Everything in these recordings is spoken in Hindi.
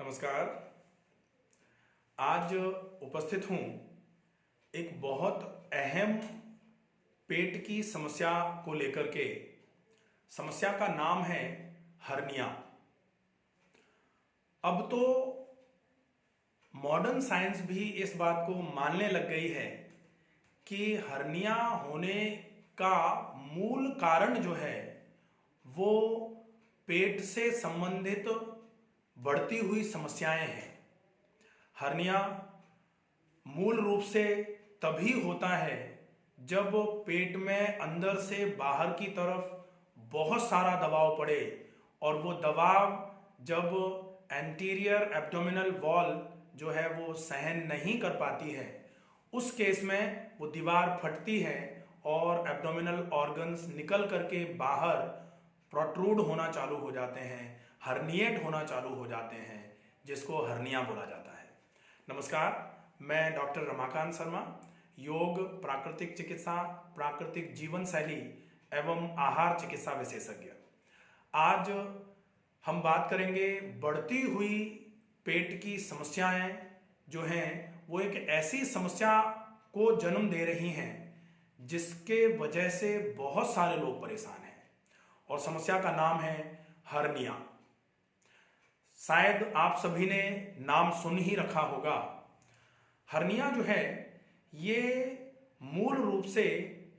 नमस्कार। आज उपस्थित हूँ एक बहुत अहम पेट की समस्या को लेकर के। समस्या का नाम है हर्निया। अब तो मॉडर्न साइंस भी इस बात को मानने लग गई है कि हर्निया होने का मूल कारण जो है वो पेट से संबंधित बढ़ती हुई समस्याएं हैं। हर्निया मूल रूप से तभी होता है जब पेट में अंदर से बाहर की तरफ बहुत सारा दबाव पड़े और वो दबाव जब एंटीरियर एब्डोमिनल वॉल जो है वो सहन नहीं कर पाती है, उस केस में वो दीवार फटती है और एब्डोमिनल ऑर्गन्स निकल करके बाहर प्रोट्रूड होना चालू हो जाते हैं, हर्निएट होना चालू हो जाते हैं, जिसको हर्निया बोला जाता है। नमस्कार, मैं डॉक्टर रमाकांत शर्मा, योग, प्राकृतिक चिकित्सा, प्राकृतिक जीवन शैली एवं आहार चिकित्सा विशेषज्ञ। आज हम बात करेंगे बढ़ती हुई पेट की समस्याएं जो हैं वो एक ऐसी समस्या को जन्म दे रही हैं जिसके वजह से बहुत सारे लोग परेशान हैं और समस्या का नाम है हर्निया। शायद आप सभी ने नाम सुन ही रखा होगा। हर्निया जो है ये मूल रूप से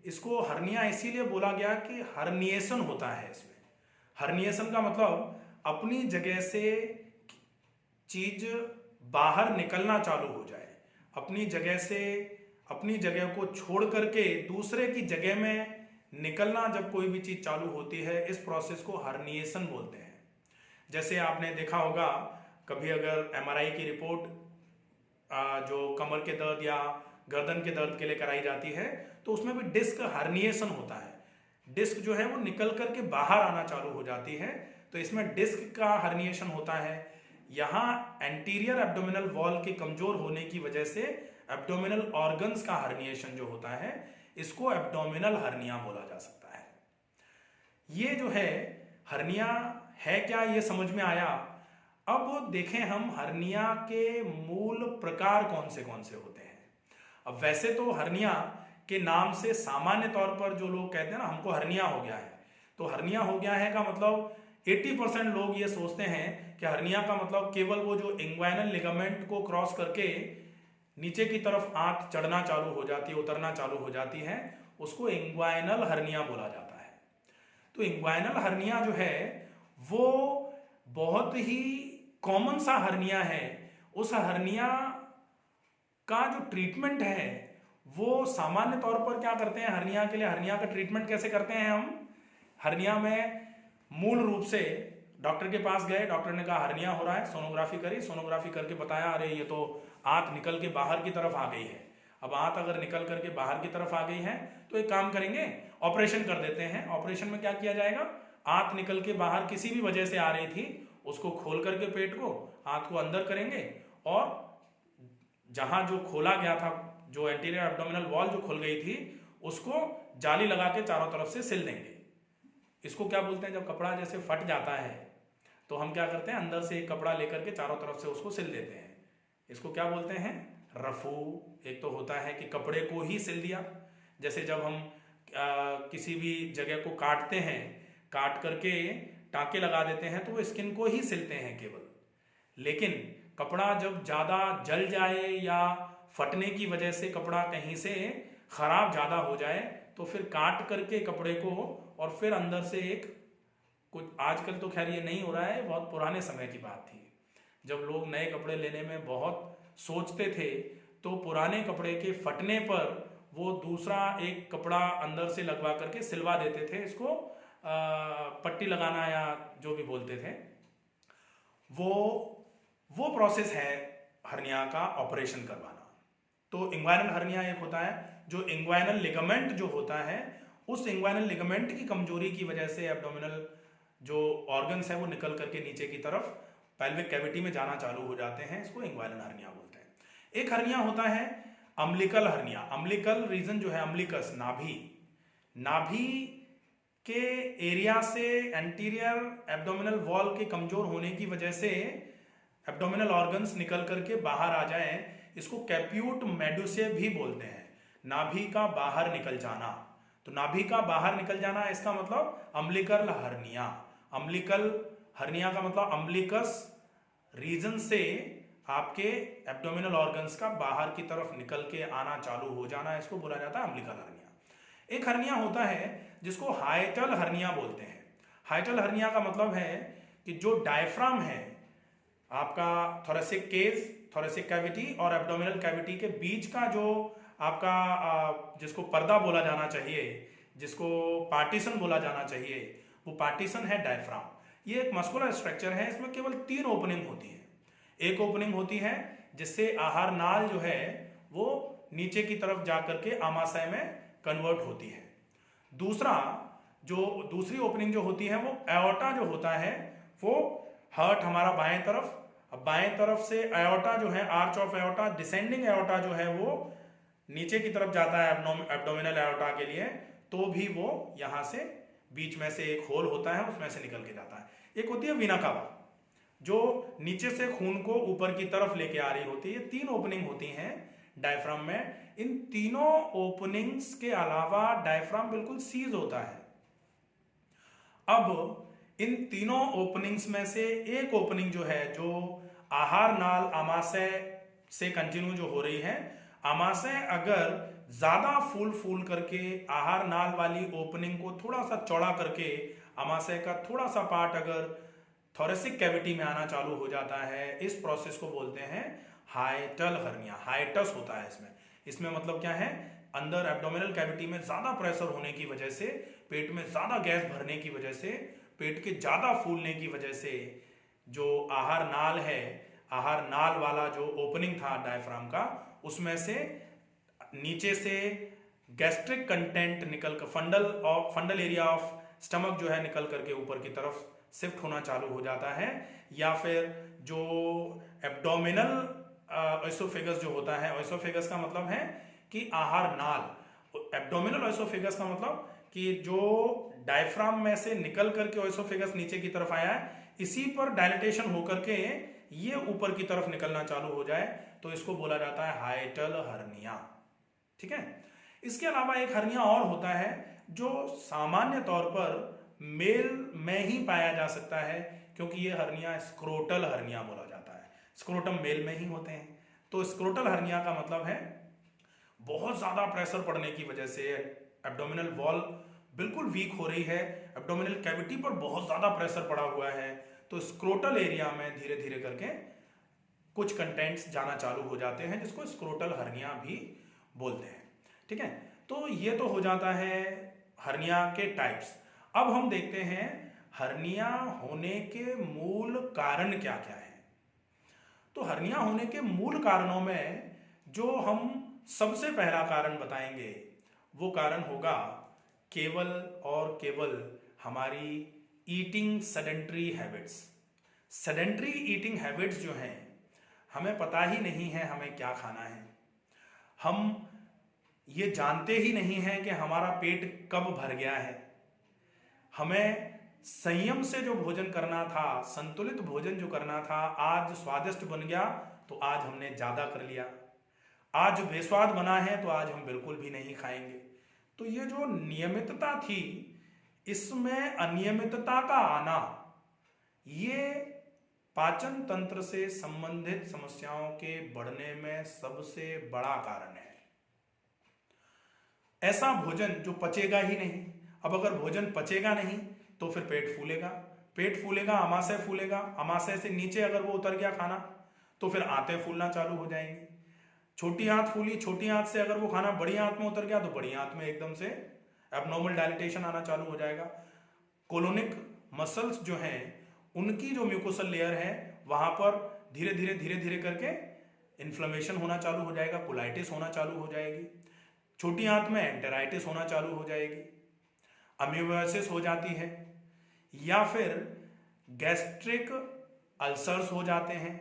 इसको हर्निया इसीलिए बोला गया कि हर्निएशन होता है इसमें। हर्निएशन का मतलब अपनी जगह से चीज बाहर निकलना चालू हो जाए, अपनी जगह से अपनी जगह को छोड़ करके दूसरे की जगह में निकलना जब कोई भी चीज चालू होती है, इस प्रोसेस को हर्निएशन बोलते हैं। जैसे आपने देखा होगा कभी अगर एमआरआई की रिपोर्ट जो कमर के दर्द या गर्दन के दर्द के लिए कराई जाती है तो उसमें भी डिस्क हर्निएशन होता है। डिस्क जो है वो निकल करके बाहर आना चालू हो जाती है, तो इसमें डिस्क का हर्निएशन होता है। यहाँ एंटीरियर एब्डोमिनल वॉल के कमजोर होने की वजह से एब्डोमिनल ऑर्गन्स का हर्निएशन जो होता है, इसको एब्डोमिनल हर्निया बोला जा सकता है। ये जो है हर्निया है क्या, ये समझ में आया। अब देखें हम हर्निया के मूल प्रकार कौन से होते हैं। अब वैसे तो हर्निया के नाम से सामान्य तौर पर जो लोग कहते हैं ना हमको हर्निया हो गया है, तो हर्निया हो गया है का मतलब 80% लोग ये सोचते हैं कि हर्निया का मतलब केवल वो जो इंग्वाइनल लिगामेंट को क्रॉस करके नीचे की तरफ आंत चढ़ना चालू हो जाती है, उतरना चालू हो जाती है, उसको इंग्वाइनल हर्निया बोला जाता है। तो इंग्वाइनल हर्निया जो है वो बहुत ही कॉमन सा हर्निया है। उस हर्निया का जो ट्रीटमेंट है वो सामान्य तौर पर क्या करते हैं, हर्निया के लिए हर्निया का ट्रीटमेंट कैसे करते हैं हम। हर्निया में मूल रूप से डॉक्टर के पास गए, डॉक्टर ने कहा हर्निया हो रहा है, सोनोग्राफी करी, सोनोग्राफी करके बताया अरे ये तो आंत निकल के बाहर की तरफ आ गई है। अब आंत अगर निकल करके बाहर की तरफ आ गई है तो एक काम करेंगे, ऑपरेशन कर देते हैं। ऑपरेशन में क्या किया जाएगा, आंत निकल के बाहर किसी भी वजह से आ रही थी उसको खोल करके पेट को आंत को अंदर करेंगे और जहां जो खोला गया था, जो एंटीरियर एब्डोमिनल वॉल जो खुल गई थी, उसको जाली लगा के चारों तरफ से सिल देंगे। इसको क्या बोलते हैं, जब कपड़ा जैसे फट जाता है तो हम क्या करते हैं, अंदर से एक कपड़ा लेकर के चारों तरफ से उसको सिल देते हैं। इसको क्या बोलते हैं, रफू। एक तो होता है कि कपड़े को ही सिल दिया, जैसे जब हम किसी भी जगह को काटते हैं, काट करके टाँके लगा देते हैं तो वो स्किन को ही सिलते हैं केवल। लेकिन कपड़ा जब ज़्यादा जल जाए या फटने की वजह से कपड़ा कहीं से खराब ज़्यादा हो जाए तो फिर काट करके कपड़े को और फिर अंदर से एक कुछ, आजकल तो खैर ये नहीं हो रहा है, बहुत पुराने समय की बात थी जब लोग नए कपड़े लेने में बहुत सोचते थे तो पुराने कपड़े के फटने पर वो दूसरा एक कपड़ा अंदर से लगवा करके सिलवा देते थे। इसको पट्टी लगाना या जो भी बोलते थे, वो प्रोसेस है हर्निया का ऑपरेशन करवाना। तो इंग्वाइनल हर्निया एक होता है, जो इंग्वाइनल लिगामेंट जो होता है, उस इंग्वाइनल लिगामेंट की कमजोरी की वजह से एब्डोमिनल जो ऑर्गन्स है वो निकल करके नीचे की तरफ पेल्विक कैविटी में जाना चालू हो जाते हैं। इसको इंग्वाइनल हर्निया बोलते हैं। एक हर्निया होता है अम्बिलिकल हर्निया। अम्बिलिकल रीजन जो है, अम्बिलिकस नाभि के एरिया से एंटीरियर एब्डोमिनल वॉल के कमजोर होने की वजह से एब्डोमिनल ऑर्गन्स निकल करके बाहर आ जाएं, इसको कैप्यूट मेडुसे भी बोलते हैं, नाभि का बाहर निकल जाना। तो नाभि का बाहर निकल जाना इसका मतलब अम्बिलिकल हर्निया। अम्बिलिकल हर्निया का मतलब अम्बिलिकस रीजन से आपके एब्डोमिनल ऑर्गन्स का बाहर की तरफ निकल के आना चालू हो जाना, इसको बोला जाता है अम्बिलिकल हर्निया। एक हर्निया होता है जिसको हाइटल हर्निया बोलते हैं। हाइटल हर्निया का मतलब है कि जो डायफ्राम है आपका थोरेसिक केज, थोरेसिक कैविटी और एब्डोमिनल कैविटी के बीच का जो आपका जिसको पर्दा बोला जाना चाहिए, जिसको पार्टीशन बोला जाना चाहिए, वो पार्टीशन है डायफ्राम। ये एक मस्कुलर स्ट्रक्चर है, इसमें केवल 3 ओपनिंग होती है। एक ओपनिंग होती है जिससे आहार नाल जो है वो नीचे की तरफ जा करके आमाशय में कन्वर्ट होती है। दूसरी ओपनिंग जो होती है वो एओर्टा जो होता है, वो हार्ट हमारा बाएं तरफ, अब बाएं तरफ से एओर्टा जो है, arch of aorta, descending aorta जो है वो नीचे की तरफ जाता है एब्डोमिनल एओर्टा के लिए, तो भी वो यहां से बीच में से एक होल होता है, उसमें से निकल के जाता है। एक होती है वीना कावा जो नीचे से खून को ऊपर की तरफ लेके आ रही होती है। 3 ओपनिंग होती हैं डायफ्राम में। इन तीनों ओपनिंग्स के अलावा डायफ्राम बिल्कुल सीज होता है। अब इन तीनों ओपनिंग्स में से एक ओपनिंग जो है, जो आहार नाल आमाशय से कंटिन्यू जो हो रही है, आमाशय अगर ज्यादा फूल करके आहार नाल वाली ओपनिंग को थोड़ा सा चौड़ा करके आमाशय का थोड़ा सा पार्ट अगर थोरेसिक कैविटी में आना चालू हो जाता है, इस प्रोसेस को बोलते हैं हाइटल हर्निया। हाइटस होता है इसमें मतलब क्या है, अंदर एब्डोमिनल कैविटी में ज्यादा प्रेशर होने की वजह से, पेट में ज्यादा गैस भरने की वजह से, पेट के ज्यादा फूलने की वजह से जो आहार नाल है, आहार नाल वाला जो ओपनिंग था डायफ्राम का, उसमें से नीचे से गैस्ट्रिक कंटेंट निकल कर फंडल एरिया ऑफ स्टमक जो है निकल करके ऊपर की तरफ शिफ्ट होना चालू हो जाता है, या फिर जो एब्डोमिनल ओएसोफेगस जो होता है, ओएसोफेगस का मतलब है कि आहार नाल, एब्डोमिनल ओएसोफेगस का मतलब कि जो डायफ्राम में से निकल करके ओएसोफेगस नीचे की तरफ आया है, इसी पर डायलेटेशन होकर के ये ऊपर की तरफ निकलना चालू हो जाए, तो इसको बोला जाता है हाइटल हर्निया। ठीक है। इसके अलावा एक हर्निया और होता है जो सामान्य तौर पर मेल में ही पाया जा सकता है, क्योंकि ये हर्निया स्क्रोटल हर्निया बोला जाता है। स्क्रोटम मेल में ही होते हैं। तो स्क्रोटल हर्निया का मतलब है बहुत ज्यादा प्रेशर पड़ने की वजह से एब्डोमिनल वॉल बिल्कुल वीक हो रही है, एब्डोमिनल कैविटी पर बहुत ज्यादा प्रेशर पड़ा हुआ है, तो स्क्रोटल एरिया में धीरे धीरे करके कुछ कंटेंट्स जाना चालू हो जाते हैं, जिसको स्क्रोटल हर्निया भी बोलते हैं। ठीक है। तो ये तो हो जाता है हर्निया के टाइप्स। अब हम देखते हैं हर्निया होने के मूल कारण क्या क्या है। तो हर्निया होने के मूल कारणों में जो हम सबसे पहला कारण बताएंगे, वो कारण होगा केवल और केवल हमारी eating sedentary habits. Sedentary eating habits जो हैं, हमें पता ही नहीं है हमें क्या खाना है, हम ये जानते ही नहीं है कि हमारा पेट कब भर गया है। हमें संयम से जो भोजन करना था, संतुलित भोजन जो करना था, आज स्वादिष्ट बन गया तो आज हमने ज्यादा कर लिया, आज बेस्वाद बना है तो आज हम बिल्कुल भी नहीं खाएंगे। तो ये जो नियमितता थी, इसमें अनियमितता का आना, ये पाचन तंत्र से संबंधित समस्याओं के बढ़ने में सबसे बड़ा कारण है। ऐसा भोजन जो पचेगा ही नहीं। अब अगर भोजन पचेगा नहीं तो फिर पेट फूलेगा, पेट फूलेगा, आमाशय फूलेगा, आमाशय से नीचे अगर वो उतर गया खाना तो फिर आंतें फूलना चालू हो जाएंगी। छोटी आंत फूली, छोटी आंत से अगर वो खाना बड़ी आंत में उतर गया तो बड़ी आंत में एकदम से एबनॉर्मल डायलिटेशन आना चालू हो जाएगा। कोलोनिक मसल्स जो हैं, उनकी जो म्यूकोसल लेयर है, वहां पर धीरे धीरे करके इन्फ्लेमेशन होना चालू हो जाएगा, कोलाइटिस होना चालू हो जाएगी। छोटी आंत में एंटेराइटिस होना चालू हो जाएगी, अमीबोसिस हो जाती है, या फिर गैस्ट्रिक अल्सर्स हो जाते हैं,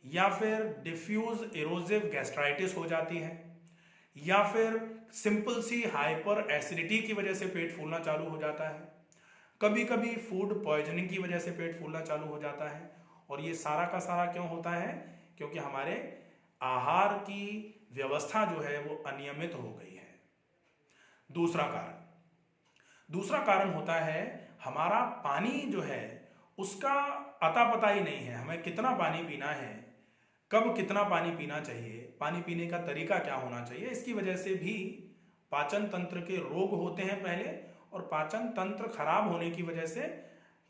या फिर डिफ्यूज इरोजिव गैस्ट्राइटिस हो जाती है, या फिर सिंपल सी हाइपर एसिडिटी की वजह से पेट फूलना चालू हो जाता है। कभी कभी फूड पॉइजनिंग की वजह से पेट फूलना चालू हो जाता है। और ये सारा का सारा क्यों होता है? क्योंकि हमारे आहार की व्यवस्था जो है वो अनियमित हो गई है। दूसरा कारण होता है हमारा पानी जो है उसका अता पता ही नहीं है। हमें कितना पानी पीना है, कब कितना पानी पीना चाहिए, पानी पीने का तरीका क्या होना चाहिए, इसकी वजह से भी पाचन तंत्र के रोग होते हैं पहले, और पाचन तंत्र खराब होने की वजह से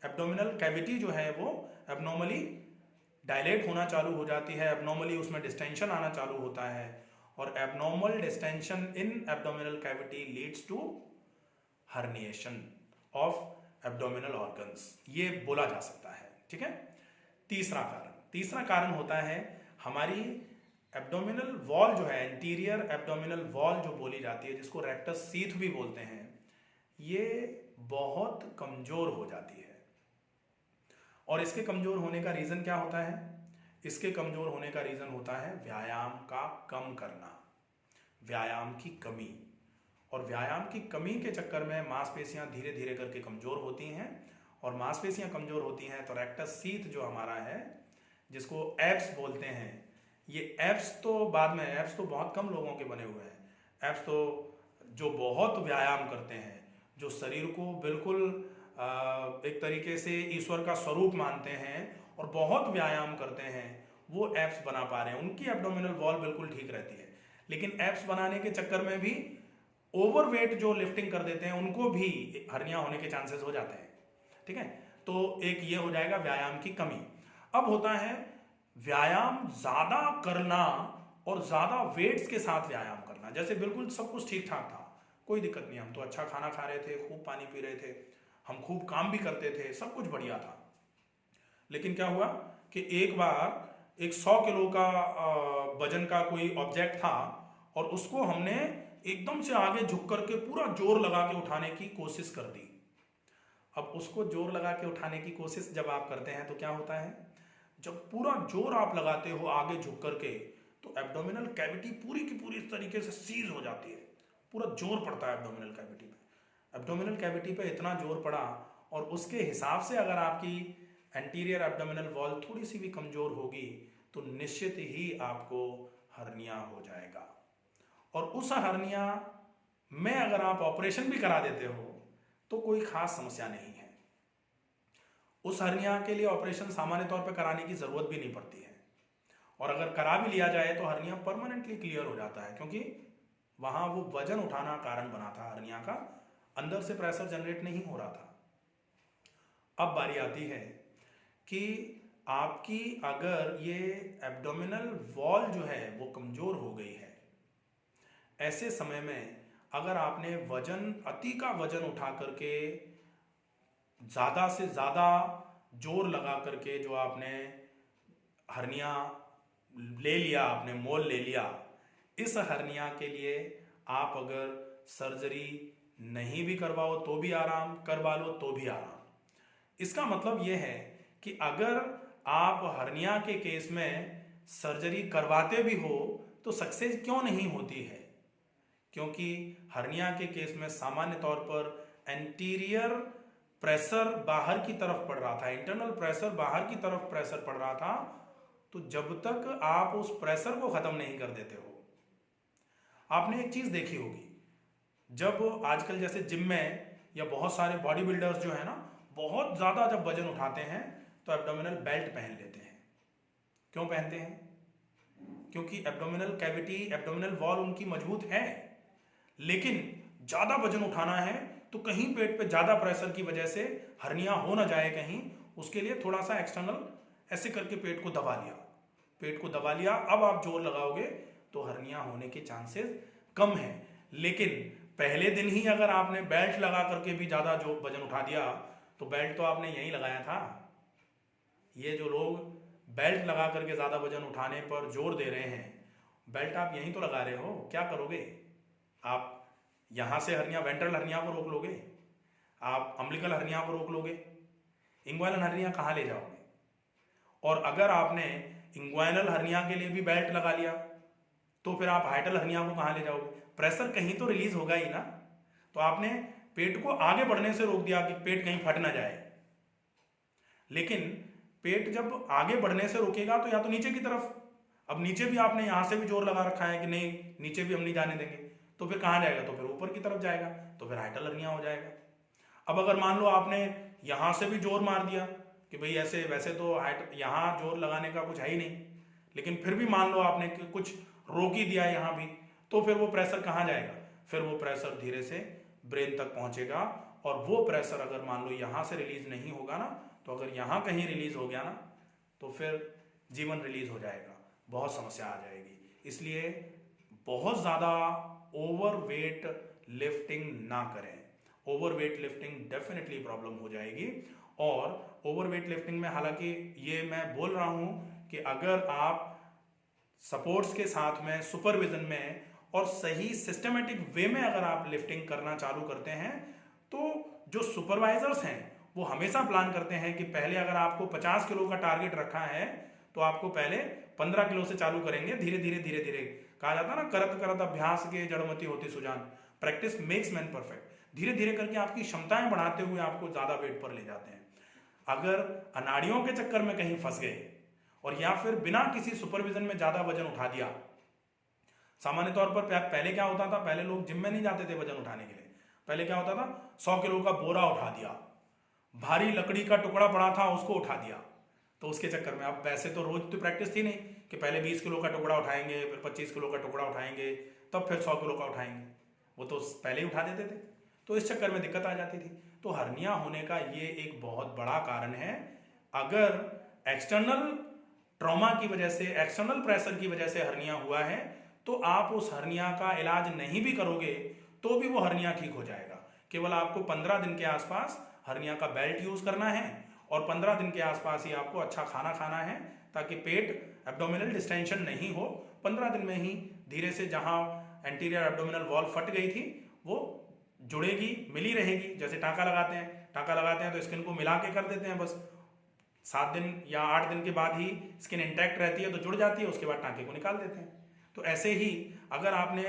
एब्डोमिनल कैविटी जो है वो एब्नॉर्मली डायलेट होना चालू हो जाती है, एब्नॉर्मली उसमें डिस्टेंशन आना चालू होता है, और abnormal distension in abdominal cavity leads to herniation of abdominal organs, ये बोला जा सकता है। ठीक है। तीसरा कारण होता है हमारी एब्डोमिनल वॉल जो है, एंटीरियर एब्डोमिनल वॉल जो बोली जाती है, जिसको रेक्टस सीथ भी बोलते हैं, ये बहुत कमजोर हो जाती है। और इसके कमजोर होने का रीजन क्या होता है? इसके कमजोर होने का रीजन होता है व्यायाम का कम करना, व्यायाम की कमी। और व्यायाम की कमी के चक्कर में मांसपेशियां धीरे धीरे करके कमजोर होती हैं, और मांसपेशियां कमजोर होती हैं तो रेक्टस सीथ जो हमारा है, जिसको एब्स बोलते हैं, ये एब्स तो बाद में, एब्स तो बहुत कम लोगों के बने हुए हैं। एब्स तो जो बहुत व्यायाम करते हैं, जो शरीर को बिल्कुल एक तरीके से ईश्वर का स्वरूप मानते हैं और बहुत व्यायाम करते हैं, वो एब्स बना पा रहे हैं, उनकी एब्डोमिनल वॉल बिल्कुल ठीक रहती है। लेकिन एब्स बनाने के चक्कर में भी ओवरवेट जो लिफ्टिंग कर देते हैं उनको भी हर्निया होने के चांसेस हो जाते हैं। ठीक है। तो एक ये हो जाएगा व्यायाम की कमी। अब होता है व्यायाम ज्यादा करना और ज्यादा वेट्स के साथ व्यायाम करना। जैसे बिल्कुल सब कुछ ठीक ठाक था, कोई दिक्कत नहीं, हम तो अच्छा खाना खा रहे थे, खूब पानी पी रहे थे, हम खूब काम भी करते थे, सब कुछ बढ़िया था। लेकिन क्या हुआ कि एक बार एक 100 किलो का वजन का कोई ऑब्जेक्ट था, और उसको हमने एकदम से आगे झुक करके पूरा जोर लगा के उठाने की कोशिश कर दी। अब उसको जोर लगा के उठाने की कोशिश जब आप करते हैं तो क्या होता है, जब पूरा जोर आप लगाते हो आगे झुक करके, तो एब्डोमिनल कैविटी पूरी की पूरी इस तरीके से सीज हो जाती है, पूरा जोर पड़ता है एब्डोमिनल कैविटी पे। एब्डोमिनल कैविटी पे इतना जोर पड़ा, और उसके हिसाब से अगर आपकी एंटीरियर एब्डोमिनल वॉल थोड़ी सी भी कमजोर होगी तो निश्चित ही आपको हर्निया हो जाएगा। और उस हर्निया में अगर आप ऑपरेशन भी करा देते हो तो कोई खास समस्या नहीं है। उस हर्निया के लिए ऑपरेशन सामान्य तौर पर कराने की जरूरत भी नहीं पड़ती है, और अगर करा भी लिया जाए तो हर्निया परमानेंटली क्लियर हो जाता है, क्योंकि वहां वो वजन उठाना कारण बना था हर्निया का, अंदर से प्रेशर जनरेट नहीं हो रहा था। अब बारी आती है कि आपकी अगर ये एब्डोमिनल वॉल जो है वो कमजोर हो गई है, ऐसे समय में अगर आपने अति का वजन उठा करके ज्यादा से ज्यादा जोर लगा करके जो आपने हर्निया ले लिया, आपने मोल ले लिया, इस हर्निया के लिए आप अगर सर्जरी नहीं भी करवाओ तो भी आराम, करवा लो तो भी आराम। इसका मतलब यह है कि अगर आप हर्निया के केस में सर्जरी करवाते भी हो तो सक्सेस क्यों नहीं होती है? क्योंकि हर्निया के केस में सामान्य तौर पर एंटीरियर प्रेशर बाहर की तरफ पड़ रहा था, इंटरनल प्रेशर बाहर की तरफ प्रेशर पड़ रहा था। तो जब तक आप उस प्रेशर को खत्म नहीं कर देते हो, आपने एक चीज देखी होगी, जब आजकल जैसे जिम में या बहुत सारे बॉडी बिल्डर्स जो है ना, बहुत ज्यादा जब वजन उठाते हैं तो एब्डोमिनल बेल्ट पहन लेते हैं। क्यों पहनते हैं? क्योंकि एब्डोमिनल कैविटी, एब्डोमिनल वॉल उनकी मजबूत है, लेकिन ज्यादा वजन उठाना है तो कहीं पेट पे ज्यादा प्रेशर की वजह से हर्निया हो ना जाए कहीं, उसके लिए थोड़ा सा एक्सटर्नल ऐसे करके पेट को दबा लिया, अब आप जोर लगाओगे तो हर्निया होने के चांसेस कम है। लेकिन पहले दिन ही अगर आपने बेल्ट लगा करके भी ज्यादा जो वजन उठा दिया, तो बेल्ट तो आपने यहीं लगाया था। ये जो लोग बेल्ट लगा करके ज्यादा वजन उठाने पर जोर दे रहे हैं, बेल्ट आप यहीं तो लगा रहे हो। क्या करोगे आप? यहां से हर्निया, वेंट्रल हर्निया को रोक लोगे, आप अम्बिलिकल हर्निया को रोक लोगे, इंग्वाइनल हर्निया कहां ले जाओगे? और अगर आपने इंग्वाइनल हर्निया के लिए भी बेल्ट लगा लिया तो फिर आप हाइटल हर्निया को कहां ले जाओगे? प्रेशर कहीं तो रिलीज होगा ही ना। तो आपने पेट को आगे बढ़ने से रोक दिया कि पेट कहीं फट ना जाए। लेकिन पेट जब आगे बढ़ने से रोकेगा तो या तो नीचे की तरफ, अब नीचे भी आपने यहाँ से भी जोर लगा रखा है कि नहीं नीचे भी हम नहीं जाने देंगे, तो फिर कहाँ जाएगा, तो फिर ऊपर की तरफ जाएगा, तो फिर हाइटल हर्निया हो जाएगा। अब अगर मान लो आपने यहाँ से भी जोर मार दिया कि भाई ऐसे, वैसे तो हाइट यहाँ जोर लगाने का कुछ है ही नहीं, लेकिन फिर भी मान लो आपने कुछ रोक ही दिया यहाँ भी, तो फिर वो प्रेशर कहाँ जाएगा, फिर वो प्रेशर धीरे से ब्रेन तक पहुंचेगा। और वो प्रेशर अगर मान लो यहाँ से रिलीज नहीं होगा ना, तो अगर यहाँ कहीं रिलीज हो गया ना तो फिर जीवन रिलीज हो जाएगा, बहुत समस्या आ जाएगी। इसलिए बहुत ज़्यादा ओवरवेट लिफ्टिंग ना करें। ओवरवेट लिफ्टिंग डेफिनेटली प्रॉब्लम हो जाएगी। और ओवरवेट लिफ्टिंग में हालांकि ये मैं बोल रहा हूँ कि अगर आप सपोर्ट्स के साथ में, सुपरविजन में और सही सिस्टमेटिक वे में अगर आप लिफ्टिंग करना चालू करते हैं, तो जो सुपरवाइजर्स हैं वो हमेशा प्लान करते हैं कि पहले अगर आपको 50 किलो का टारगेट रखा है तो आपको पहले 15 किलो से चालू करेंगे, धीरे धीरे धीरे धीरे। कहा जाता है ना, करत करत अभ्यास के जड़मती होती सुजान, प्रैक्टिस मेक्स मैन परफेक्ट। धीरे धीरे करके आपकी क्षमताएं बढ़ाते हुए आपको ज्यादा वेट पर ले जाते हैं। अगर अनाड़ियों के चक्कर में कहीं फंस गए और या फिर बिना किसी सुपरविजन में ज्यादा वजन उठा दिया, सामान्य तौर पर पहले क्या होता था, पहले लोग जिम में नहीं जाते थे वजन उठाने के लिए। पहले क्या होता था, 100 किलो का बोरा उठा दिया, भारी लकड़ी का टुकड़ा पड़ा था उसको उठा दिया, तो उसके चक्कर में, अब वैसे तो रोज तो प्रैक्टिस थी नहीं कि पहले 20 किलो का टुकड़ा उठाएंगे, फिर 25 किलो का टुकड़ा उठाएंगे, तब फिर 100 किलो का उठाएंगे, वो तो पहले ही उठा देते थे, तो इस चक्कर में दिक्कत आ जाती थी। तो हर्निया होने का ये एक बहुत बड़ा कारण है। अगर एक्सटर्नल ट्रॉमा की वजह से, एक्सटर्नल प्रेशर की वजह से हर्निया हुआ है, तो आप उस हर्निया का इलाज नहीं भी करोगे तो भी वो हर्निया ठीक हो जाएगा। केवल आपको 15 दिन के आसपास हर्निया का बेल्ट यूज करना है और 15 दिन के आसपास ही आपको अच्छा खाना खाना है, ताकि पेट एब्डोमिनल डिस्टेंशन नहीं हो। 15 दिन में ही धीरे से जहां एंटीरियर एब्डोमिनल वॉल फट गई थी वो जुड़ेगी, मिली रहेगी। जैसे टाँका लगाते हैं तो स्किन को मिला के कर देते हैं, बस 7 दिन या 8 दिन के बाद ही स्किन इंटैक्ट रहती है तो जुड़ जाती है, उसके बाद टाँके को निकाल देते हैं। तो ऐसे ही अगर आपने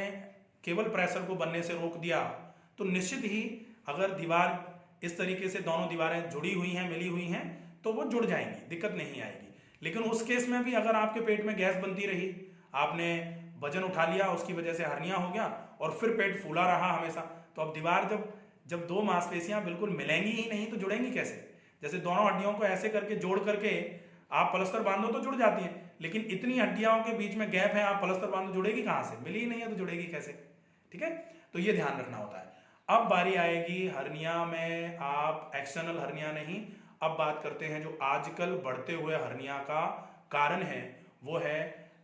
केवल प्रेशर को बनने से रोक दिया तो निश्चित ही अगर दीवार इस तरीके से, दोनों दीवारें जुड़ी हुई हैं, मिली हुई हैं, तो वो जुड़ जाएंगी, दिक्कत नहीं आएगी। लेकिन उस केस में भी अगर आपके पेट में गैस बनती रही, आपने वजन उठा लिया, उसकी वजह से हर्निया हो गया और फिर पेट फूला रहा हमेशा, तो अब दीवार जब दो मांसपेशियां बिल्कुल मिलेंगी ही नहीं तो जुड़ेंगी कैसे। जैसे दोनों हड्डियों को ऐसे करके जोड़ करके आप प्लास्टर बांधो तो जुड़ जाती है, लेकिन इतनी हड्डियों के बीच में गैप है, आप प्लास्टर बांधो, जुड़ेगी कहां से, मिली ही नहीं है तो जुड़ेगी कैसे। ठीक है, तो ये ध्यान रखना होता है। अब बारी आएगी हर्निया में, आप एक्सटर्नल हर्निया नहीं, अब बात करते हैं जो आजकल बढ़ते हुए हर्निया का कारण है, वो है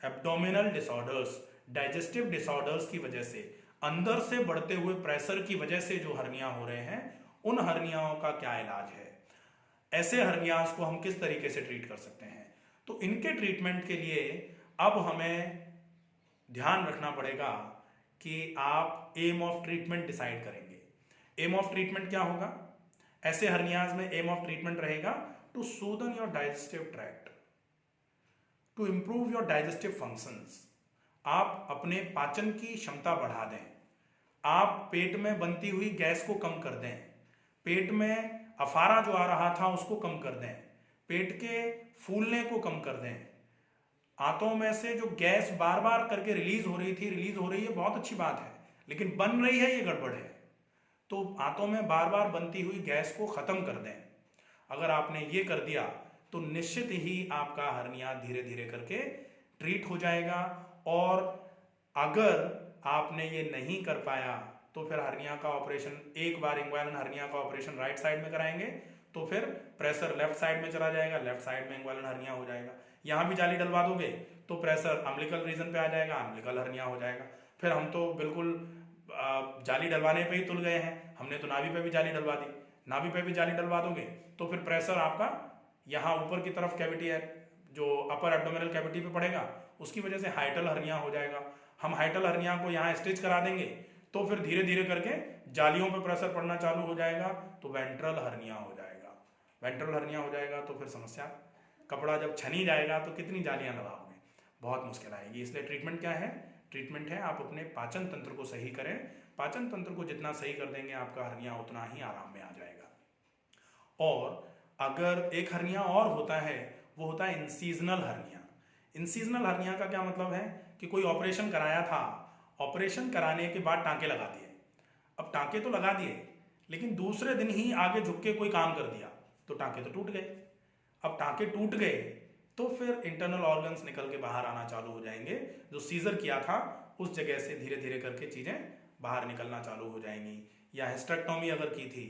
एब्डोमिनल डिसऑर्डर्स, डाइजेस्टिव डिसऑर्डर्स की वजह से, अंदर से बढ़ते हुए प्रेशर की वजह से जो हर्निया हो रहे हैं, उन हर्नियाओं का क्या इलाज है, ऐसे हर्नियास को हम किस तरीके से ट्रीट कर सकते हैं। तो इनके ट्रीटमेंट के लिए अब हमें ध्यान रखना पड़ेगा कि आप एम ऑफ ट्रीटमेंट डिसाइड करेंगे। एम ऑफ ट्रीटमेंट क्या होगा, ऐसे हर्नियाज में एम ऑफ ट्रीटमेंट रहेगा to soothen your digestive tract, to improve your digestive functions. आप अपने पाचन की क्षमता बढ़ा दें, आप पेट में बनती हुई गैस को कम कर दें, पेट में अफारा जो आ रहा था उसको कम कर दें, पेट के फूलने को कम कर दें, आंतों में से जो गैस बार बार करके रिलीज हो रही थी, रिलीज हो रही है, बहुत अच्छी बात है, लेकिन बन रही है, ये गड़बड़ है। तो आंतों में बार बार बनती हुई गैस को खत्म कर दें। अगर आपने ये कर दिया तो निश्चित ही आपका हर्निया धीरे धीरे करके ट्रीट हो जाएगा। और अगर आपने ये नहीं कर पाया तो फिर हर्निया का ऑपरेशन, एक बार इंग्वायलन हर्निया का ऑपरेशन राइट साइड में कराएंगे तो फिर प्रेशर लेफ्ट साइड में चला जाएगा, लेफ्ट साइड में इंग्वायलन हर्निया हो जाएगा। यहां भी जाली डलवा दोगे तो प्रेशर अम्बिलिकल रीजन पे आ जाएगा, अम्बिलिकल हर्निया हो जाएगा। फिर हम तो बिल्कुल जाली डलवाने पे ही तुल गए हैं, हमने तो नाभि पे भी जाली डलवा दी, नाभि पे भी जाली डलवा दोगे तो फिर प्रेशर आपका यहाँ ऊपर की तरफ कैविटी है जो अपर एब्डोमिनल कैविटी पे पड़ेगा, उसकी वजह से हाइटल हर्निया हो जाएगा। हम हाइटल हर्निया को यहाँ स्टिच करा देंगे तो फिर धीरे धीरे करके जालियों पे प्रेशर पड़ना चालू हो जाएगा तो वेंट्रल हर्निया हो जाएगा। वेंट्रल हर्निया हो जाएगा तो फिर समस्या, कपड़ा जब छनी जाएगा तो कितनी जालियां लगाओगे, बहुत मुश्किल आएगी। इसलिए ट्रीटमेंट क्या है, ट्रीटमेंट है आप अपने पाचन तंत्र को सही करें, पाचन तंत्र को जितना सही कर देंगे आपका हर्निया उतना ही आराम में आ जाएगा। और अगर एक हर्निया और होता है वो होता है इंसीजनल हर्निया। इंसीजनल हर्निया का क्या मतलब है कि कोई ऑपरेशन कराया था, ऑपरेशन कराने के बाद टांके लगा दिए। अब टांके तो लगा दिए, लेकिन दूसरे दिन ही आगे झुक के कोई काम कर दिया तो टांके तो टूट गए। अब टांके टूट गए तो फिर इंटरनल ऑर्गन्स निकल के बाहर आना चालू हो जाएंगे। जो सीजर किया था उस जगह से धीरे धीरे करके चीज़ें बाहर निकलना चालू हो जाएंगी। या हिस्टेक्टोमी अगर की थी,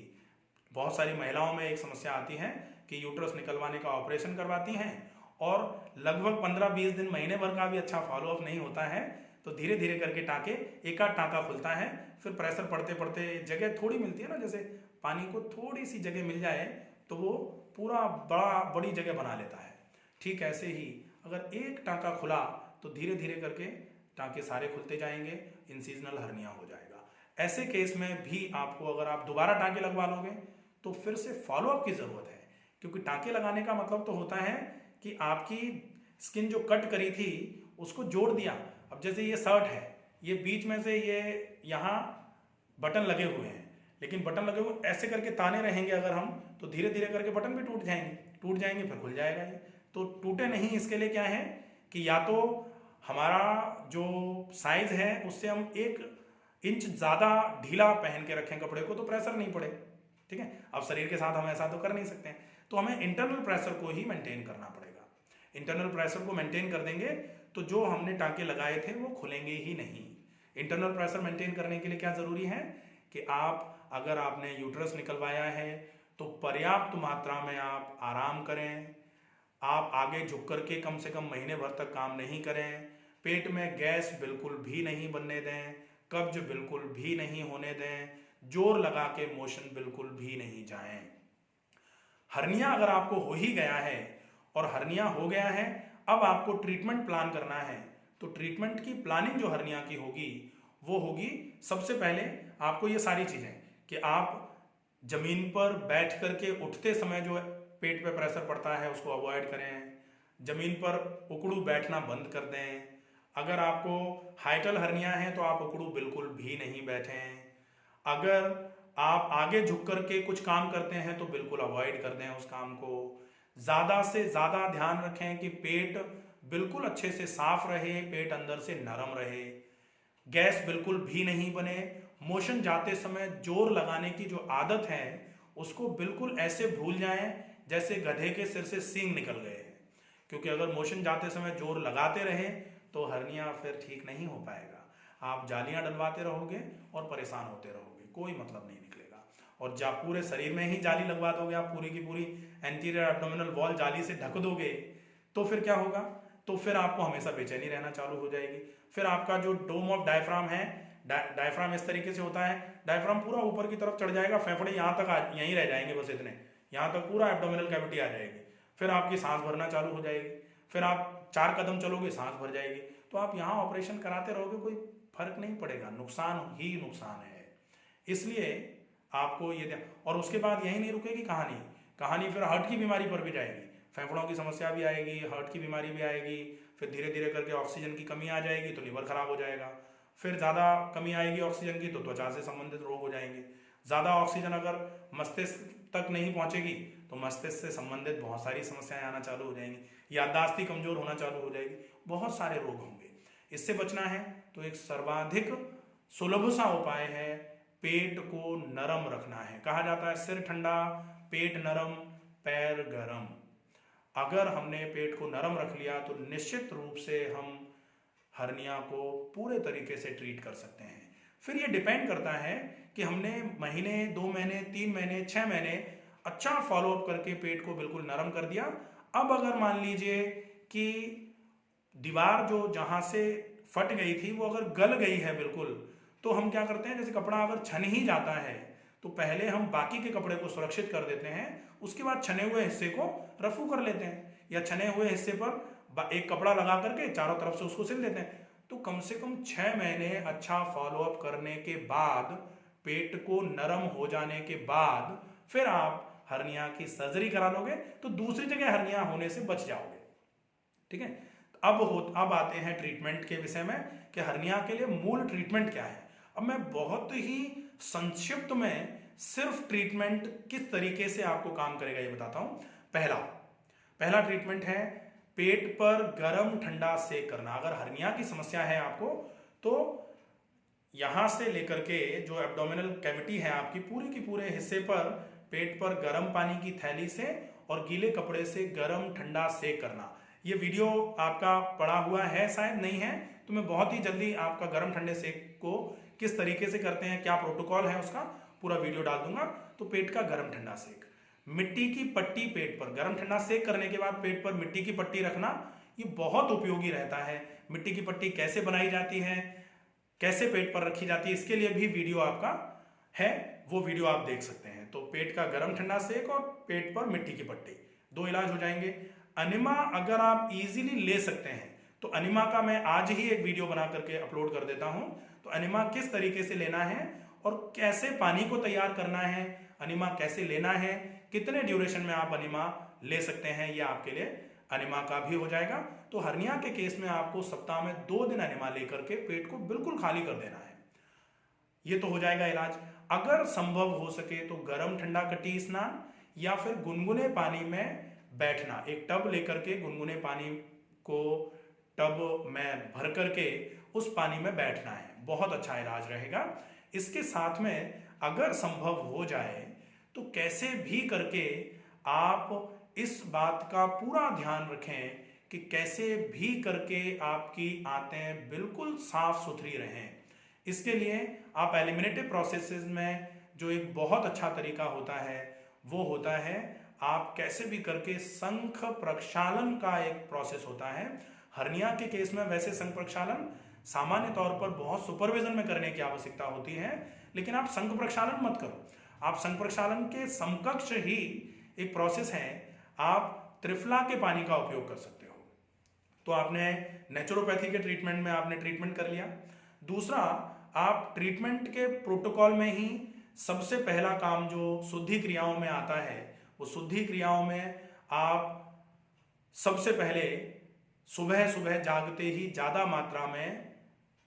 बहुत सारी महिलाओं में एक समस्या आती है कि यूट्रस निकलवाने का ऑपरेशन करवाती हैं और लगभग 15-20 दिन, महीने भर का भी अच्छा फॉलोअप नहीं होता है, तो धीरे धीरे करके टांके, एक आध टांका खुलता है, फिर प्रेशर पड़ते पड़ते जगह थोड़ी मिलती है ना, जैसे पानी को थोड़ी सी जगह मिल जाए तो वो पूरा बड़ी जगह बना लेता है। ठीक ऐसे ही अगर एक टांका खुला तो धीरे धीरे करके टांके सारे खुलते जाएंगे, इंसीजनल हर्निया हो जाएगा। ऐसे केस में भी आपको, अगर आप दोबारा टांके लगवा लोगे तो फिर से फॉलोअप की ज़रूरत है, क्योंकि टांके लगाने का मतलब तो होता है कि आपकी स्किन जो कट करी थी उसको जोड़ दिया। अब जैसे ये शर्ट है, ये बीच में से ये यहाँ बटन लगे हुए हैं, लेकिन बटन लगे हुए ऐसे करके ताने रहेंगे अगर हम, तो धीरे धीरे करके बटन भी टूट जाएंगे फिर खुल जाएगा ये। तो टूटे नहीं, इसके लिए क्या है कि या तो हमारा जो साइज है उससे हम 1 इंच ज़्यादा ढीला पहन के रखें कपड़े को तो प्रेशर नहीं पड़े। ठीक है, अब शरीर के साथ हम ऐसा तो कर नहीं सकते हैं, तो हमें इंटरनल प्रेशर को ही मेंटेन करना पड़ेगा। इंटरनल प्रेशर को मेंटेन कर देंगे तो जो हमने टांके लगाए थे वो खुलेंगे ही नहीं। इंटरनल प्रेशर मेंटेन करने के लिए क्या ज़रूरी है कि आप, अगर आपने यूट्रस निकलवाया है तो पर्याप्त मात्रा में आप आराम करें। आप आगे झुक करके कम से कम महीने भर तक काम नहीं करें। पेट में गैस बिल्कुल भी नहीं बनने दें, कब्ज बिल्कुल भी नहीं होने दें, जोर लगा के मोशन बिल्कुल भी नहीं जाएं। हर्निया अगर आपको हो ही गया है और हर्निया हो गया है, अब आपको ट्रीटमेंट प्लान करना है, तो ट्रीटमेंट की प्लानिंग जो हर्निया की होगी वो होगी, सबसे पहले आपको ये सारी चीज़ें कि आप जमीन पर बैठ करके उठते समय जो पेट पे प्रेशर पड़ता है उसको अवॉइड करें। जमीन पर उकड़ू बैठना बंद कर दें। अगर आपको हाइटल हर्निया है तो आप उकड़ू बिल्कुल भी नहीं बैठें। अगर आप आगे झुक करके कुछ काम करते हैं तो बिल्कुल अवॉइड कर दें उस काम को। ज़्यादा से ज़्यादा ध्यान रखें कि पेट बिल्कुल अच्छे से साफ रहे, पेट अंदर से नरम रहे, गैस बिल्कुल भी नहीं बने। मोशन जाते समय जोर लगाने की जो आदत है उसको बिल्कुल ऐसे भूल जाएं जैसे गधे के सिर से सींग निकल गए हैं, क्योंकि अगर मोशन जाते समय जोर लगाते रहे तो हर्निया फिर ठीक नहीं हो पाएगा। आप जालियां डलवाते रहोगे और परेशान होते रहोगे, कोई मतलब नहीं निकलेगा। और जब पूरे शरीर में ही जाली लगवा दोगे, आप पूरी की पूरी एंटीरियर एब्डोमिनल वॉल जाली से ढक दोगे, तो फिर क्या होगा, तो फिर आपको हमेशा बेचैनी रहना चालू हो जाएगी। फिर आपका जो डोम ऑफ डायफ्राम है, डायफ्राम इस तरीके से होता है, डायफ्राम पूरा ऊपर की तरफ चढ़ जाएगा, फेफड़े यहाँ तक यहीं रह जाएंगे, बस इतने, यहाँ तक पूरा एब्डोमिनल कैविटी आ जाएगी। फिर आपकी सांस भरना चालू हो जाएगी, फिर आप 4 कदम चलोगे सांस भर जाएगी। तो आप यहाँ ऑपरेशन कराते रहोगे, कोई फर्क नहीं पड़ेगा, नुकसान ही नुकसान है। इसलिए आपको ये, और उसके बाद यही नहीं रुकेगी कहानी फिर हार्ट की बीमारी पर भी जाएगी, फेफड़ों की समस्या भी आएगी, हार्ट की बीमारी भी आएगी, फिर धीरे धीरे करके ऑक्सीजन की कमी आ जाएगी तो लीवर खराब हो जाएगा, फिर ज़्यादा कमी आएगी ऑक्सीजन की तो त्वचा से संबंधित रोग हो जाएंगे। ज़्यादा ऑक्सीजन अगर मस्तिष्क तक नहीं पहुँचेगी तो मस्तिष्क से संबंधित बहुत सारी समस्याएं आना चालू हो जाएंगी, याददाश्त कमज़ोर होना चालू हो जाएगी, बहुत सारे रोग होंगे। इससे बचना है तो एक सर्वाधिक सुलभ सा उपाय है, पेट को नरम रखना है। कहा जाता है सिर ठंडा पेट नरम पैर गरम। अगर हमने पेट को नरम रख लिया तो निश्चित रूप से हम हर्निया को पूरे तरीके से ट्रीट कर सकते हैं। फिर ये डिपेंड करता है कि हमने महीने, 2 महीने, 3 महीने, 6 महीने अच्छा फॉलोअप करके पेट को बिल्कुल नरम कर दिया। अब अगर मान लीजिए कि दीवार जो जहाँ से फट गई थी वो अगर गल गई है बिल्कुल, तो हम क्या करते हैं, जैसे कपड़ा अगर छन ही जाता है तो पहले हम बाकी के कपड़े को सुरक्षित कर देते हैं, उसके बाद छने हुए हिस्से को रफू कर लेते हैं, या छने हुए हिस्से पर एक कपड़ा लगा करके चारों तरफ से उसको सिल देते हैं। तो कम से कम 6 महीने अच्छा फॉलोअप करने के बाद, पेट को नरम हो जाने के बाद फिर आप हर्निया की सर्जरी करा लोगे तो दूसरी जगह हर्निया होने से बच जाओगे। ठीक है, अब आते हैं ट्रीटमेंट के विषय में कि हर्निया के लिए मूल ट्रीटमेंट क्या है। अब मैं बहुत ही संक्षिप्त में सिर्फ ट्रीटमेंट किस तरीके से आपको काम करेगा ये बताता हूं। पहला ट्रीटमेंट है पेट पर गर्म ठंडा सेक करना। अगर हर्निया की समस्या है आपको तो यहां से लेकर के जो एब्डोमिनल कैविटी है आपकी पूरी की पूरे हिस्से पर पेट पर गर्म पानी की थैली से और गीले कपड़े से गर्म ठंडा सेक करना। ये वीडियो आपका पड़ा हुआ है, शायद नहीं है तो मैं बहुत ही जल्दी आपका गर्म ठंडे सेक को किस तरीके से करते हैं, क्या प्रोटोकॉल है, उसका पूरा वीडियो डाल दूंगा। तो पेट का गर्म ठंडा सेक, मिट्टी की पट्टी पेट पर गर्म ठंडा सेक करने के बाद पेट पर मिट्टी की पट्टी रखना, ये बहुत उपयोगी रहता है। मिट्टी की पट्टी कैसे बनाई जाती है, कैसे पेट पर रखी जाती है, इसके लिए भी वीडियो आपका है, वो वीडियो आप देख सकते हैं। तो पेट का गर्म ठंडा सेक और पेट पर मिट्टी की पट्टी, दो इलाज हो जाएंगे। अनिमा अगर आप इजीली ले सकते हैं तो अनिमा का मैं आज ही एक वीडियो बना करके अपलोड कर देता हूं। तो अनिमा किस तरीके से लेना है और कैसे पानी को तैयार करना है, अनिमा कैसे लेना है, कितने ड्यूरेशन में आप अनिमा ले सकते हैं, ये आपके लिए अनिमा का भी हो जाएगा। तो हर्निया के केस में आपको सप्ताह में 2 दिन अनिमा लेकर के पेट को बिल्कुल खाली कर देना है। ये तो हो जाएगा इलाज। अगर संभव हो सके तो गर्म ठंडा कटी स्नान या फिर गुनगुने पानी में बैठना, एक टब लेकर के गुनगुने पानी को टब में भर करके उस पानी में बैठना है, बहुत अच्छा इलाज रहेगा। इसके साथ में अगर संभव हो जाए तो कैसे भी करके आप इस बात का पूरा ध्यान रखें कि कैसे भी करके आपकी आंतें बिल्कुल साफ सुथरी रहें। इसके लिए आप एलिमिनेटिव प्रोसेसेस में जो एक बहुत अच्छा तरीका होता है वो होता है आप कैसे भी करके शंख प्रक्षालन का एक प्रोसेस होता है। हर्निया के केस में वैसे शंख प्रक्षालन सामान्य तौर पर बहुत सुपरविजन में करने की आवश्यकता होती है, लेकिन आप शंख प्रक्षालन मत करो। आप शंख प्रक्षालन के समकक्ष ही एक प्रोसेस है, आप त्रिफला के पानी का उपयोग कर सकते हो। तो आपने नेचुरोपैथी के ट्रीटमेंट में आपने ट्रीटमेंट कर लिया। दूसरा, आप ट्रीटमेंट के प्रोटोकॉल में ही सबसे पहला काम जो शुद्धि क्रियाओं में आता है, वो शुद्धि क्रियाओं में आप सबसे पहले सुबह सुबह जागते ही ज्यादा मात्रा में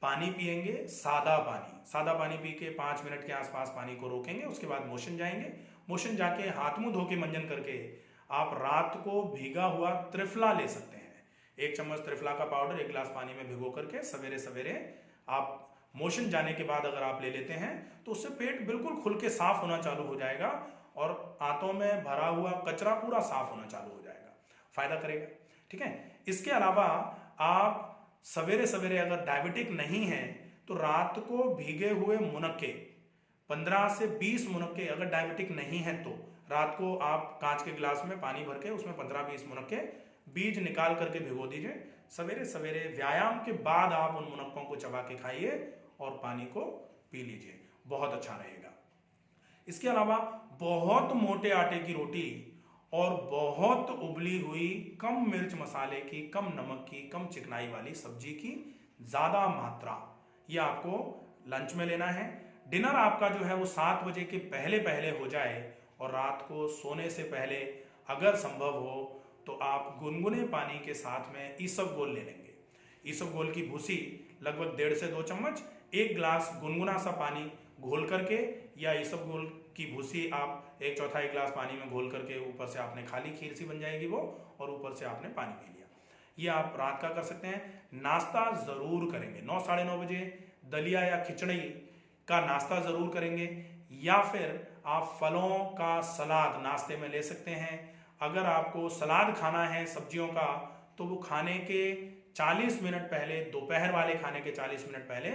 पानी पिएंगे, सादा पानी पी के 5 मिनट के आसपास पानी को रोकेंगे। उसके बाद मोशन जाएंगे, मोशन जाके हाथ मुंह धो के मंजन करके आप रात को भीगा हुआ त्रिफला ले सकते हैं। 1 चम्मच त्रिफला का पाउडर 1 गिलास पानी में भिगो करके सवेरे सवेरे आप मोशन जाने के बाद अगर आप ले लेते हैं तो उससे पेट बिल्कुल खुल के साफ होना चालू हो जाएगा और आंतों में भरा हुआ कचरा पूरा साफ होना चालू हो जाएगा, फायदा करेगा। ठीक है। इसके अलावा आप सवेरे सवेरे अगर डायबिटिक नहीं है तो रात को भीगे हुए मुनक्के 15 से 20 मुनक्के, अगर डायबिटिक नहीं है तो रात को आप कांच के गिलास में पानी भर के उसमें 15-20 मुनक्के बीज निकाल करके भिगो दीजिए। सवेरे सवेरे व्यायाम के बाद आप उन मुनक्कों को चबा के खाइए और पानी को पी लीजिए, बहुत अच्छा रहेगा। इसके अलावा बहुत मोटे आटे की रोटी और बहुत उबली हुई कम मिर्च मसाले की, कम नमक की, कम चिकनाई वाली सब्जी की ज्यादा मात्रा, ये आपको लंच में लेना है। डिनर आपका जो है वो 7 बजे के पहले पहले हो जाए और रात को सोने से पहले अगर संभव हो तो आप गुनगुने पानी के साथ में ईसबगोल ले लेंगे। ईसबगोल की भूसी लगभग 1.5 से 2 चम्मच, 1 गिलास गुनगुना सा पानी घोल करके, या ईसबगोल की भूसी आप 1/4 गिलास पानी में घोल करके ऊपर से आपने खाली खीर सी बन जाएगी वो, और ऊपर से आपने पानी पी लिया। ये आप रात का कर सकते हैं। नाश्ता जरूर करेंगे 9 साढ़े 9 बजे, दलिया या खिचड़ी का नाश्ता जरूर करेंगे, या फिर आप फलों का सलाद नाश्ते में ले सकते हैं। अगर आपको सलाद खाना है सब्जियों का तो वो खाने के 40 मिनट पहले, दोपहर वाले खाने के 40 मिनट पहले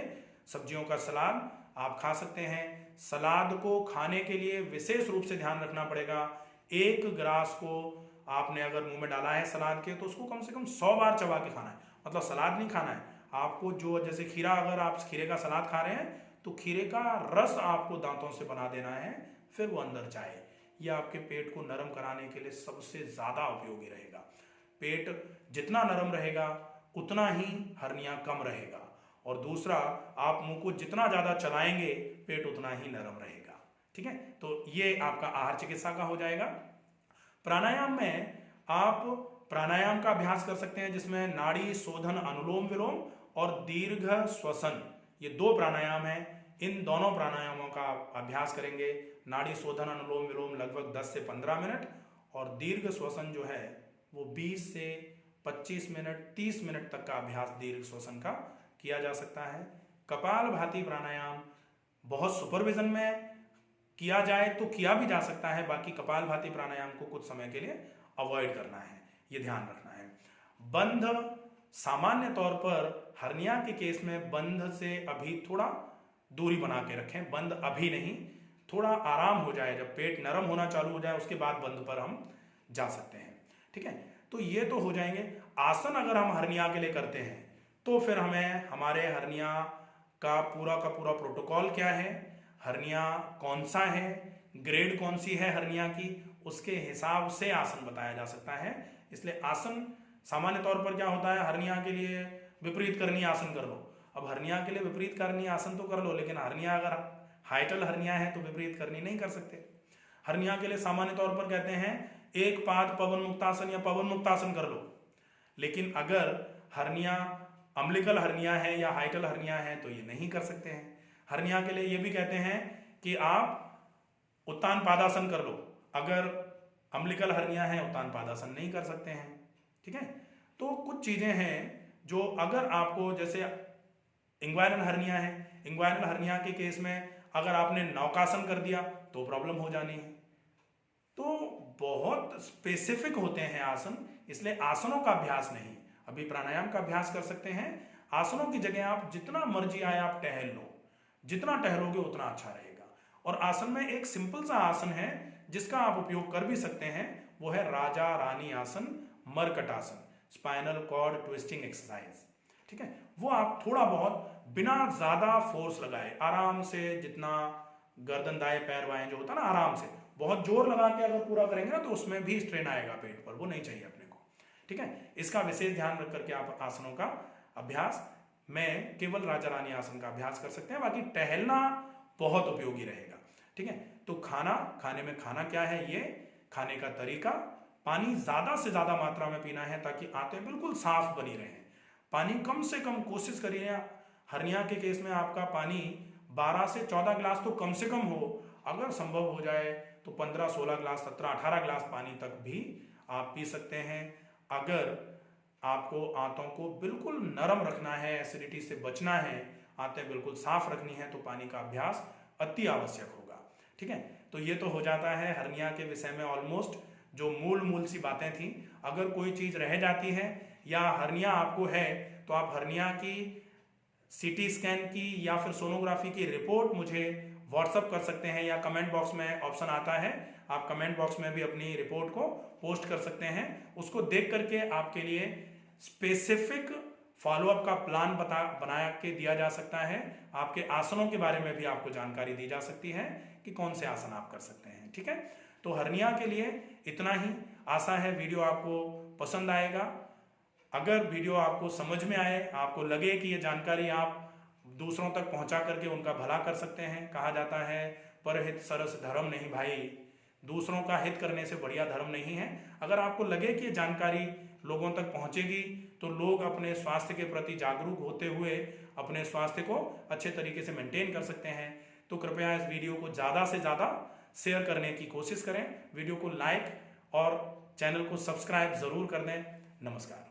सब्जियों का सलाद आप खा सकते हैं। सलाद को खाने के लिए विशेष रूप से ध्यान रखना पड़ेगा। 1 ग्रास को आपने अगर मुंह में डाला है सलाद के तो उसको कम से कम 100 बार चबा के खाना है। मतलब सलाद नहीं खाना है आपको, जो जैसे खीरा, अगर आप खीरे का सलाद खा रहे हैं तो खीरे का रस आपको दांतों से बना देना है, फिर वो अंदर जाए। ये आपके पेट को नरम कराने के लिए सबसे ज्यादा उपयोगी रहेगा। पेट जितना नरम रहेगा उतना ही हर्निया कम रहेगा, और दूसरा आप मुंह को जितना ज्यादा चलाएंगे पेट उतना ही नरम रहेगा। ठीक है, तो ये आपका आहार चिकित्सा का हो जाएगा। प्राणायाम में आप प्राणायाम का अभ्यास कर सकते हैं जिसमें नाड़ी शोधन अनुलोम विलोम और दीर्घ श्वसन, ये 2 प्राणायाम हैं। इन दोनों प्राणायामों का अभ्यास करेंगे। नाड़ी शोधन अनुलोम विलोम लगभग 10 से 15 मिनट, और दीर्घ श्वसन जो है वो 20 से 25 मिनट 30 मिनट तक का अभ्यास दीर्घ श्वसन का किया जा सकता है। कपालभाति प्राणायाम बहुत सुपरविजन में किया जाए तो किया भी जा सकता है, बाकी कपालभाति प्राणायाम को कुछ समय के लिए अवॉइड करना है, ये ध्यान रखना है। बंध सामान्य तौर पर हर्निया के केस में बंध से अभी थोड़ा दूरी बना के रखें, बंद अभी नहीं, थोड़ा आराम हो जाए, जब पेट नरम होना चालू हो जाए उसके बाद बंद पर हम जा सकते हैं। ठीक है, तो ये तो हो जाएंगे। आसन अगर हम हर्निया के लिए करते हैं तो फिर हमें हमारे हर्निया का पूरा प्रोटोकॉल क्या है, हर्निया कौन सा है, ग्रेड कौन सी है हर्निया की, उसके हिसाब से आसन बताया जा सकता है। इसलिए आसन सामान्य तौर पर क्या होता है, हर्निया के लिए विपरीत करनी आसन कर लो। अब हर्निया के लिए विपरीत करनी आसन तो कर लो, लेकिन हर्निया अगर हाइटल हर्निया है तो विपरीत करनी नहीं कर सकते। हर्निया के लिए सामान्य तौर पर कहते हैं एक पाद पवन मुक्तासन या पवन मुक्तासन कर लो। लेकिन अगर हर्निया अम्बिलिकल हर्निया है या हाइटल हर्निया है तो ये नहीं कर सकते हैं। हर्निया के लिए ये भी कहते हैं कि आप उत्तान पादासन कर लो, अगर अम्बिलिकल हर्निया है उत्तान पादासन नहीं कर सकते हैं। ठीक है, तो कुछ चीजें हैं जो अगर आपको, जैसे इंग्वाइनल हर्निया है, इंग्वाइनल हर्निया के केस में अगर आपने नौकासन कर दिया तो प्रॉब्लम हो जानी है। तो बहुत स्पेसिफिक होते हैं आसन, इसलिए आसनों का अभ्यास नहीं, अभी प्राणायाम का अभ्यास कर सकते हैं। आसनों की जगह आप जितना मर्जी आए आप टहल लो, जितना टहलोगे उतना अच्छा रहेगा। और आसन में एक सिंपल सा आसन है जिसका आप उपयोग कर भी सकते हैं, वो है राजा रानी आसन, मरकट आसन, स्पाइनल कॉर्ड ट्विस्टिंग एक्सरसाइज। ठीक है, वो आप थोड़ा बहुत बिना ज्यादा फोर्स लगाए आराम से, जितना गर्दन दाएं पैर बाएं जो होता है ना, आराम से, बहुत जोर लगा के अगर पूरा करेंगे ना तो उसमें भी स्ट्रेन आएगा पेट पर, वो नहीं चाहिए अपने को। ठीक है, इसका विशेष ध्यान रख करके आप आसनों का अभ्यास में केवल राजा रानी आसन का अभ्यास कर सकते हैं, बाकी टहलना बहुत उपयोगी रहेगा। ठीक है, तो खाने में खाना क्या है, ये खाने का तरीका, पानी ज्यादा से ज्यादा मात्रा में पीना है ताकि आंतें बिल्कुल साफ बनी रहें। पानी कम से कम कोशिश करिए, हर्निया के केस में आपका पानी 12 से 14 गिलास तो कम से कम हो, अगर संभव हो जाए तो 15-16 गिलास, 17-18 गिलास पानी तक भी आप पी सकते हैं। अगर आपको आंतों को बिल्कुल नरम रखना है, एसिडिटी से बचना है, आंतें बिल्कुल साफ रखनी है, तो पानी का अभ्यास अति आवश्यक होगा। ठीक है, तो ये तो हो जाता है हर्निया के विषय में ऑलमोस्ट जो मूल सी बातें थी। अगर कोई चीज रह जाती है या हर्निया आपको है तो आप हर्निया की सीटी स्कैन की या फिर सोनोग्राफी की रिपोर्ट मुझे व्हाट्सअप कर सकते हैं, या कमेंट बॉक्स में ऑप्शन आता है, आप कमेंट बॉक्स में भी अपनी रिपोर्ट को पोस्ट कर सकते हैं। उसको देख करके आपके लिए स्पेसिफिक फॉलोअप का प्लान बना के दिया जा सकता है। आपके आसनों के बारे में भी आपको जानकारी दी जा सकती है कि कौन से आसन आप कर सकते हैं। ठीक है, तो हर्निया के लिए इतना ही। आशा है वीडियो आपको पसंद आएगा। अगर वीडियो आपको समझ में आए, आपको लगे कि ये जानकारी आप दूसरों तक पहुंचा करके उनका भला कर सकते हैं, कहा जाता है परहित सरस धर्म नहीं भाई, दूसरों का हित करने से बढ़िया धर्म नहीं है। अगर आपको लगे कि ये जानकारी लोगों तक पहुंचेगी तो लोग अपने स्वास्थ्य के प्रति जागरूक होते हुए अपने स्वास्थ्य को अच्छे तरीके से मेंटेन कर सकते हैं, तो कृपया इस वीडियो को ज़्यादा से ज़्यादा शेयर करने की कोशिश करें। वीडियो को लाइक और चैनल को सब्सक्राइब ज़रूर कर दें। नमस्कार।